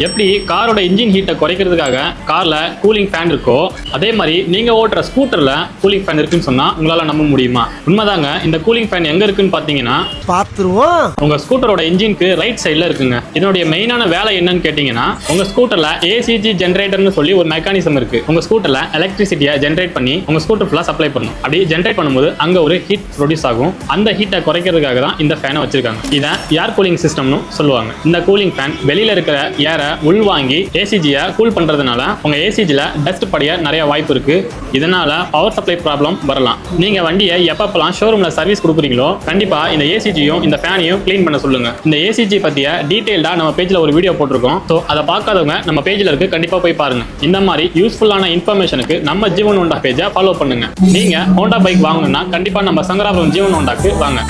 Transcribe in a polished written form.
எப்படி காரோட இன்ஜின் ஹீட்டை குறைக்கிறதுக்காக கார்ல கூலிங் ஃபேன் இருக்கோ அதே மாதிரி நீங்க ஓட்டுற ஸ்கூட்டர்ல கூலிங் ஃபேன் இருக்குன்னு சொன்னா உங்களால நம்ப முடியுமா? உண்மைதாங்க. இந்த கூலிங் ஃபேன் எங்க இருக்குன்னு பாத்தீங்கன்னா பாத்துருவோம். உங்க ஸ்கூட்டரோட இன்ஜினுக்கு ரைட் சைடுல இருக்குங்க. இதனுடைய மெயினான வேலை என்னன்னு கேட்டீங்கன்னா உங்க ஸ்கூட்டர்ல ஏசிஜி ஜெனரேட்டர்னு சொல்லி ஒரு மெக்கானிசம் இருக்கு. உங்க ஸ்கூட்டர்ல எலக்ட்ரிசிட்டியை ஜெனரேட் பண்ணி உங்க ஸ்கூட்டர் ஃபுல்லா சப்ளை பண்ணும். அப்படி ஜெனரேட் பண்ணும்போது அங்க ஒரு ஹீட் ப்ரொடியூஸ் ஆகும். அந்த ஹீட்டை குறைக்கிறதுக்காக தான் இந்த ஃபேனை வச்சிருக்காங்க. இதை ஏர் கூலிங் சிஸ்டம்னு சொல்லுவாங்க. இந்த கூலிங் ஃபேன் வெளியில இருக்கிற ஏரை உள்வாங்கி ஏசிஜியை கூல் பண்றதுனால உங்க ஏசிஜில டஸ்ட் படிய நிறைய வாய்ப்பு இருக்கு. இதனால பவர் சப்ளை ப்ராப்ளம் வரலாம். நீங்க வண்டியை எப்பப்பெல்லாம் ஷோரூம்ல சர்வீஸ் கொடுக்குறீங்களோ கண்டிப்பா இந்த ஏசிஜியும் இந்த ஃபேனையும் கிளீன் பண்ண சொல்லுங்க. இந்த ஏசிஜி பத்திய டீடைல்டா நம்ம பேஜ்ல ஒரு வீடியோ போட்டிருக்கோம். ஸோ அதை பார்க்காதவங்க நம்ம பேஜ்ல இருக்கு, கண்டிப்பா போய் பாருங்க. இந்த மாதிரி யூஸ்ஃபுல்லான இன்ஃபர்மேஷனுக்கு நம்ம ஜீவன் ஹோண்டா பேஜை ஃபாலோ பண்ணுங்க. நீங்க ஹோண்டா பைக் வாங்கணும்னா கண்டிப்பா நம்ம சங்கராபுரம் ஜீவன் ஹோண்டாக்கு வாங்க.